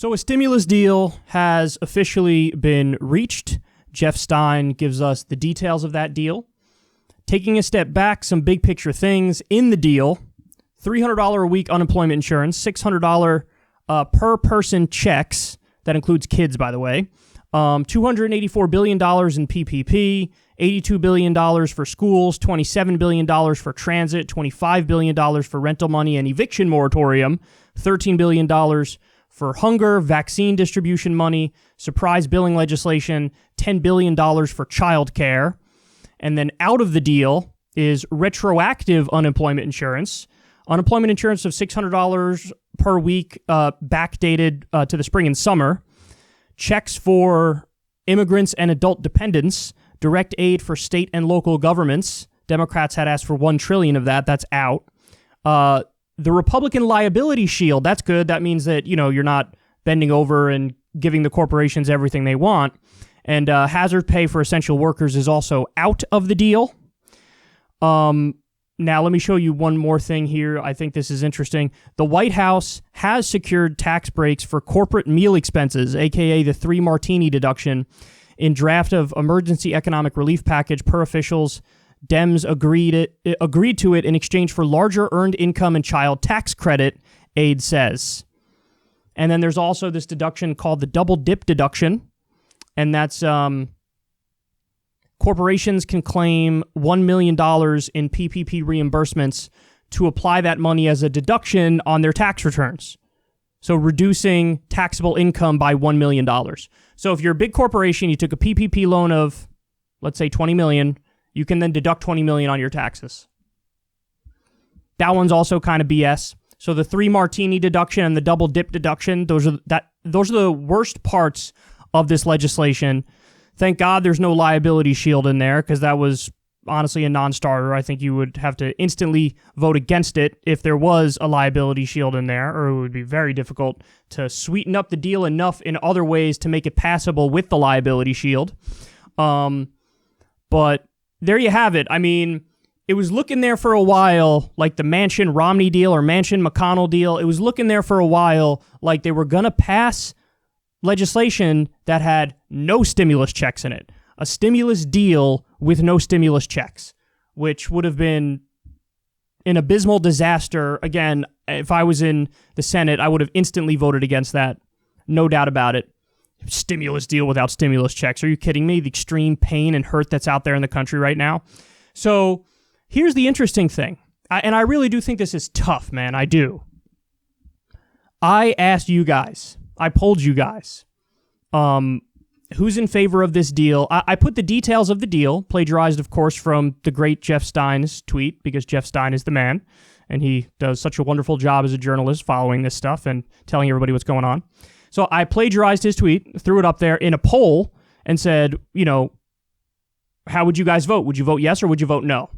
So a stimulus deal has officially been reached. Jeff Stein gives us the details of that deal. Taking a step back, some big picture things in the deal. $300 a week unemployment insurance, $600 per person checks. That includes kids, by the way. $284 billion in PPP, $82 billion for schools, $27 billion for transit, $25 billion for rental money and eviction moratorium, $13 billion for hunger, vaccine distribution money, surprise billing legislation, $10 billion for childcare. And then out of the deal is retroactive unemployment insurance. Unemployment insurance of $600 per week, backdated to the spring and summer. Checks for immigrants and adult dependents. Direct aid for state and local governments. Democrats had asked for $1 trillion of that. That's out. The Republican liability shield, that's good. That means that, you're not bending over and giving the corporations everything they want. And hazard pay for essential workers is also out of the deal. Now, let me show you one more thing here. I think this is interesting. The White House has secured tax breaks for corporate meal expenses, a.k.a. the 3 martini deduction, in draft of emergency economic relief package per officials. Dems agreed to it in exchange for larger earned income and child tax credit, aide says. And then there's also this deduction called the double dip deduction, and that's corporations can claim $1 million in PPP reimbursements to apply that money as a deduction on their tax returns. So reducing taxable income by $1 million. So if you're a big corporation, you took a PPP loan of, let's say, $20 million, you can then deduct $20 million on your taxes. That one's also kind of BS. So the 3 martini deduction and the double dip deduction, those are the worst parts of this legislation. Thank God there's no liability shield in there, because that was honestly a non-starter. I think you would have to instantly vote against it if there was a liability shield in there, or it would be very difficult to sweeten up the deal enough in other ways to make it passable with the liability shield. But there you have it. I mean, it was looking there for a while, like the Manchin-Romney deal or Manchin-McConnell deal. It was looking there for a while like they were going to pass legislation that had no stimulus checks in it. A stimulus deal with no stimulus checks, which would have been an abysmal disaster. Again, if I was in the Senate, I would have instantly voted against that. No doubt about it. Stimulus deal without stimulus checks. Are you kidding me? The extreme pain and hurt that's out there in the country right now. So here's the interesting thing. And I really do think this is tough, man. I do. I asked you guys. I polled you guys. Who's in favor of this deal? I put the details of the deal, plagiarized, of course, from the great Jeff Stein's tweet, because Jeff Stein is the man, and he does such a wonderful job as a journalist following this stuff and telling everybody what's going on. So I plagiarized his tweet, threw it up there in a poll, and said, how would you guys vote? Would you vote yes or would you vote no?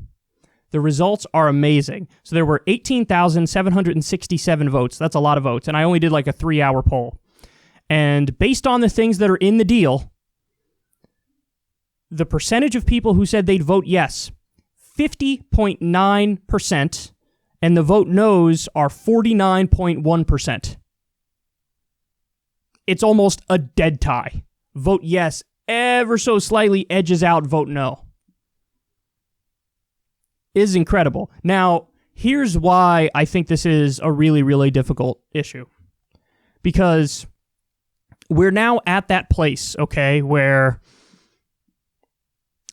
The results are amazing. So there were 18,767 votes. That's a lot of votes, and I only did like a 3-hour poll. And based on the things that are in the deal, the percentage of people who said they'd vote yes, 50.9%, and the vote no's are 49.1%. It's almost a dead tie. Vote yes ever so slightly edges out vote no. It is incredible. Now, here's why I think this is a really, really difficult issue. Because we're now at that place, okay, where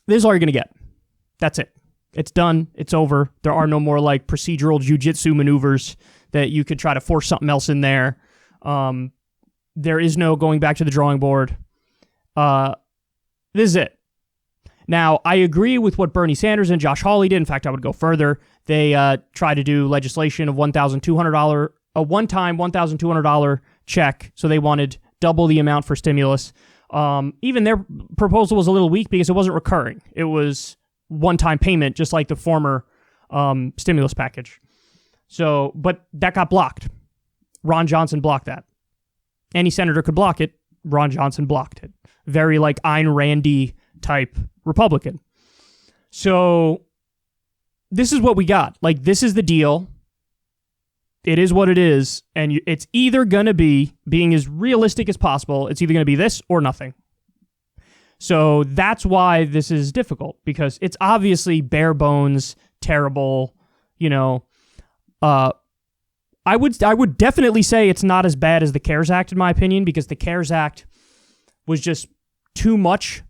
this is all you're going to get. That's it. It's done. It's over. There are no more like procedural jiu-jitsu maneuvers that you could try to force something else in there. There is no going back to the drawing board. This is it. Now, I agree with what Bernie Sanders and Josh Hawley did. In fact, I would go further. They tried to do legislation of $1,200, a one-time $1,200 check. So they wanted double the amount for stimulus. Even their proposal was a little weak because it wasn't recurring. It was one-time payment, just like the former stimulus package. So, but that got blocked. Ron Johnson blocked that. Any senator could block it. Ron Johnson blocked it. Very like Ayn Randy type Republican. So this is what we got. Like, this is the deal. it is what it is, and it's either going to be, being as realistic as possible, it's either going to be this or nothing. So that's why this is difficult, because it's obviously bare bones, terrible, I would definitely say it's not as bad as the CARES Act, in my opinion, because the CARES Act was just too much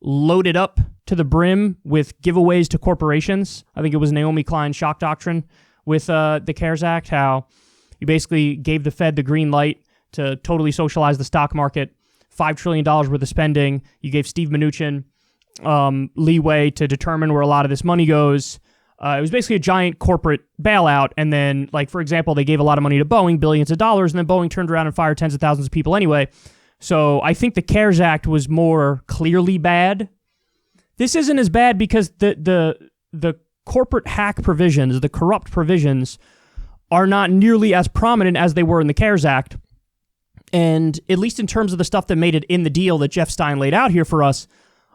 loaded up to the brim with giveaways to corporations. I think it was Naomi Klein's shock doctrine with the CARES Act, how you basically gave the Fed the green light to totally socialize the stock market, $5 trillion worth of spending. You gave Steve Mnuchin leeway to determine where a lot of this money goes. It was basically a giant corporate bailout, and then, like, for example, they gave a lot of money to Boeing, billions of dollars, and then Boeing turned around and fired tens of thousands of people anyway. So I think the CARES Act was more clearly bad. This isn't as bad because the corporate hack provisions, the corrupt provisions, are not nearly as prominent as they were in the CARES Act. And at least in terms of the stuff that made it in the deal that Jeff Stein laid out here for us,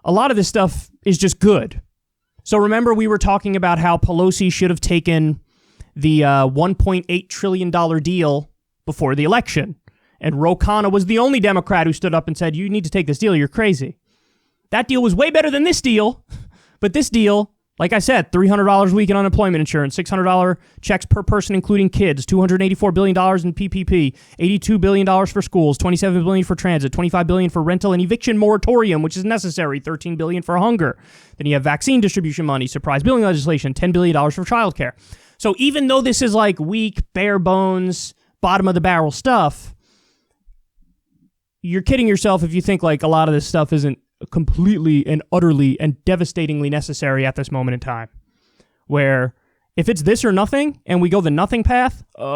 a lot of this stuff is just good. So remember, we were talking about how Pelosi should have taken the $1.8 trillion deal before the election. And Ro Khanna was the only Democrat who stood up and said, you need to take this deal, you're crazy. That deal was way better than this deal. But this deal, like I said, $300 a week in unemployment insurance, $600 checks per person, including kids, $284 billion in PPP, $82 billion for schools, $27 billion for transit, $25 billion for rental and eviction moratorium, which is necessary, $13 billion for hunger. Then you have vaccine distribution money, surprise billing legislation, $10 billion for childcare. So even though this is like weak, bare bones, bottom of the barrel stuff, you're kidding yourself if you think like a lot of this stuff isn't completely and utterly and devastatingly necessary at this moment in time. Where if it's this or nothing and we go the nothing path, hello,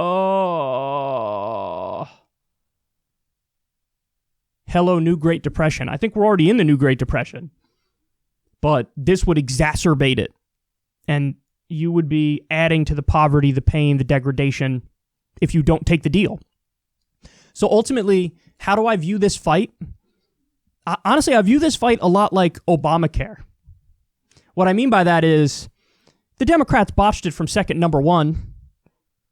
new Great Depression. I think we're already in the new Great Depression. But this would exacerbate it. And you would be adding to the poverty, the pain, the degradation if you don't take the deal. So ultimately, how do I view this fight? Honestly, I view this fight a lot like Obamacare. What I mean by that is the Democrats botched it from second number one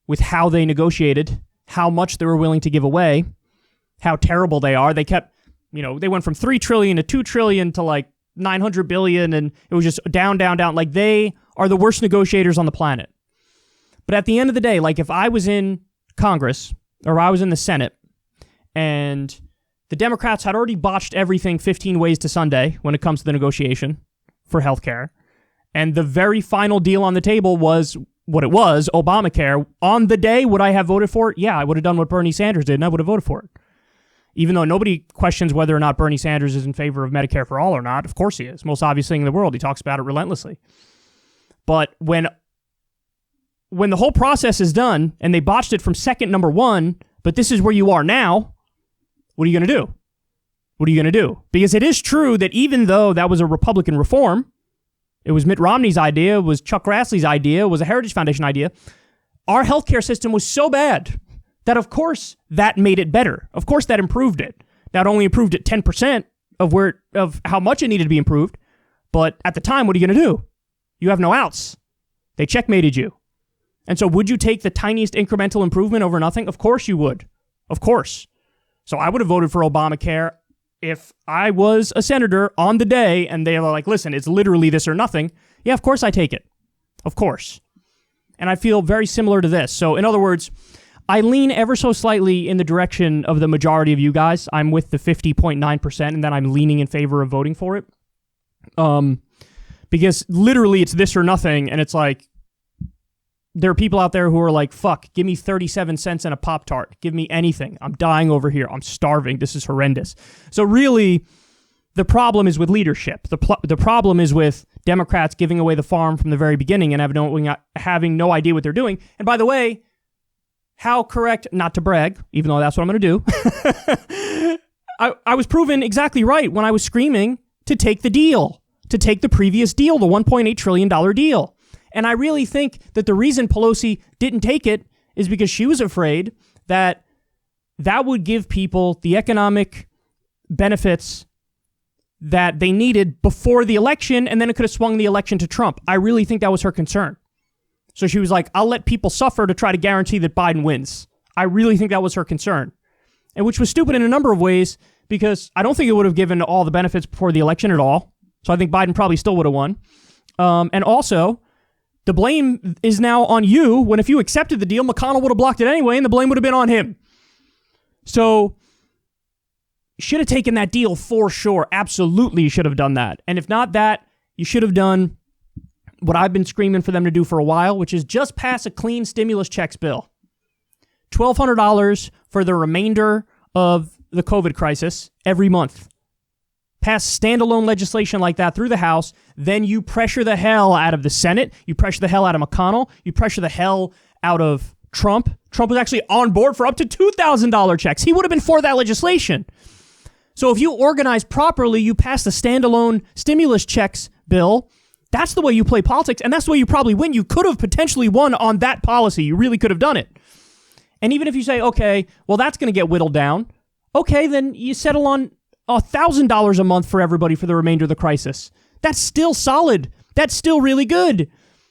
with how they negotiated, how much they were willing to give away, how terrible they are. They kept, they went from $3 trillion to $2 trillion to like $900 billion, and it was just down, down, down. Like, they are the worst negotiators on the planet. But at the end of the day, like, if I was in Congress or I was in the Senate and the Democrats had already botched everything 15 ways to Sunday when it comes to the negotiation for healthcare, and the very final deal on the table was what it was, Obamacare. On the day, would I have voted for it? Yeah, I would have done what Bernie Sanders did, and I would have voted for it. Even though nobody questions whether or not Bernie Sanders is in favor of Medicare for all or not. Of course he is. Most obvious thing in the world. He talks about it relentlessly. But when the whole process is done, and they botched it from second number one, but this is where you are now, what are you going to do? What are you going to do? Because it is true that even though that was a Republican reform, it was Mitt Romney's idea, it was Chuck Grassley's idea, it was a Heritage Foundation idea, our healthcare system was so bad that, of course, that made it better. Of course, that improved it. That only improved it 10% of how much it needed to be improved. But at the time, what are you going to do? You have no outs. They checkmated you. And so would you take the tiniest incremental improvement over nothing? Of course you would. Of course. So I would have voted for Obamacare if I was a senator on the day and they were like, listen, it's literally this or nothing. Yeah, of course I take it. Of course. And I feel very similar to this. So in other words, I lean ever so slightly in the direction of the majority of you guys. I'm with the 50.9%, and then I'm leaning in favor of voting for it. Because literally it's this or nothing, and it's like, there are people out there who are like, fuck, give me 37 cents and a Pop-Tart. Give me anything. I'm dying over here. I'm starving. This is horrendous. So really, the problem is with leadership. The problem is with Democrats giving away the farm from the very beginning and having no idea what they're doing. And by the way, how correct, not to brag, even though that's what I'm going to do, I was proven exactly right when I was screaming to take the deal, to take the previous deal, the $1.8 trillion deal. And I really think that the reason Pelosi didn't take it is because she was afraid that that would give people the economic benefits that they needed before the election, and then it could have swung the election to Trump. I really think that was her concern. So she was like, I'll let people suffer to try to guarantee that Biden wins. I really think that was her concern. And which was stupid in a number of ways, because I don't think it would have given all the benefits before the election at all. So I think Biden probably still would have won. And also, the blame is now on you, when if you accepted the deal, McConnell would have blocked it anyway, and the blame would have been on him. So, should have taken that deal for sure. Absolutely, you should have done that. And if not that, you should have done what I've been screaming for them to do for a while, which is just pass a clean stimulus checks bill. $1,200 for the remainder of the COVID crisis every month. Pass standalone legislation like that through the House, then you pressure the hell out of the Senate, you pressure the hell out of McConnell, you pressure the hell out of Trump. Trump was actually on board for up to $2,000 checks. He would have been for that legislation. So if you organize properly, you pass the standalone stimulus checks bill. That's the way you play politics, and that's the way you probably win. You could have potentially won on that policy. You really could have done it. And even if you say, okay, well, that's going to get whittled down. Okay, then you settle on $1,000 a month for everybody for the remainder of the crisis. That's still solid. That's still really good.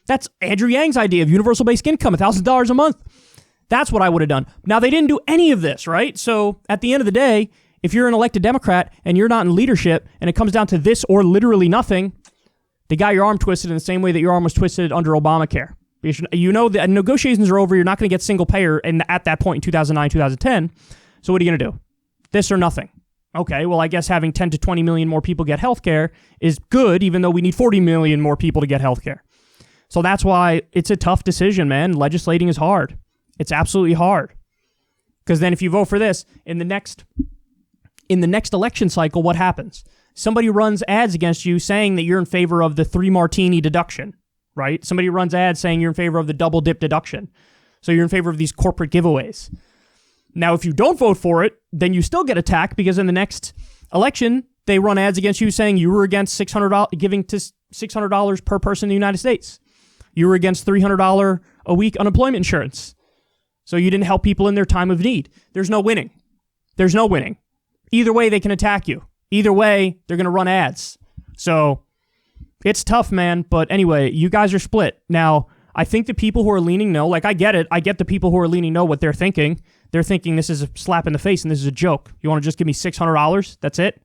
That's Andrew Yang's idea of universal basic income, $1,000 a month. That's what I would have done. Now, they didn't do any of this, right? So at the end of the day, if you're an elected Democrat and you're not in leadership and it comes down to this or literally nothing, they got your arm twisted in the same way that your arm was twisted under Obamacare. You know the negotiations are over. You're not going to get single payer at that point in 2009, 2010. So what are you going to do? This or nothing. Okay, well, I guess having 10 to 20 million more people get health care is good, even though we need 40 million more people to get health care. So that's why it's a tough decision, man. Legislating is hard. It's absolutely hard. Because then if you vote for this, in the next election cycle, what happens? Somebody runs ads against you saying that you're in favor of the 3 martini deduction, right? Somebody runs ads saying you're in favor of the double dip deduction. So you're in favor of these corporate giveaways. Now, if you don't vote for it, then you still get attacked because in the next election, they run ads against you saying you were against giving to $600 per person in the United States. You were against $300 a week unemployment insurance. So you didn't help people in their time of need. There's no winning. There's no winning. Either way, they can attack you. Either way, they're going to run ads. So it's tough, man. But anyway, you guys are split. Now, I think the people who are leaning no, like I get it. I get the people who are leaning no, what they're thinking. They're thinking this is a slap in the face and this is a joke. You want to just give me $600? That's it?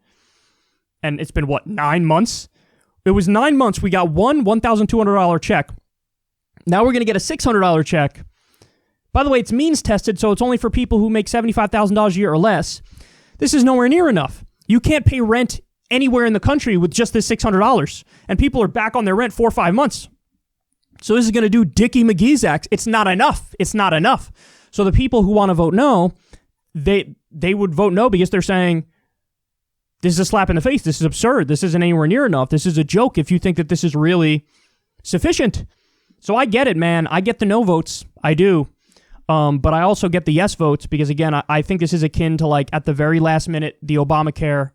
And it's been, 9 months? It was 9 months. We got one $1,200 check. Now we're going to get a $600 check. By the way, it's means tested, so it's only for people who make $75,000 a year or less. This is nowhere near enough. You can't pay rent anywhere in the country with just this $600. And people are back on their rent 4 or 5 months. So this is going to do Dickie McGee's act. It's not enough. It's not enough. So the people who want to vote no, they would vote no because they're saying, this is a slap in the face. This is absurd. This isn't anywhere near enough. This is a joke if you think that this is really sufficient. So I get it, man. I get the no votes. I do. But I also get the yes votes because, again, I think this is akin to, like, at the very last minute, the Obamacare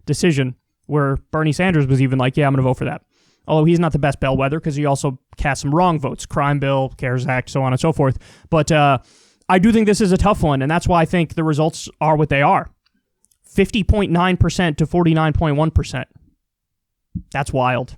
decision where Bernie Sanders was even like, yeah, I'm going to vote for that. Although he's not the best bellwether because he also cast some wrong votes. Crime bill, CARES Act, so on and so forth. But I do think this is a tough one, and that's why I think the results are what they are. 50.9% to 49.1%. That's wild.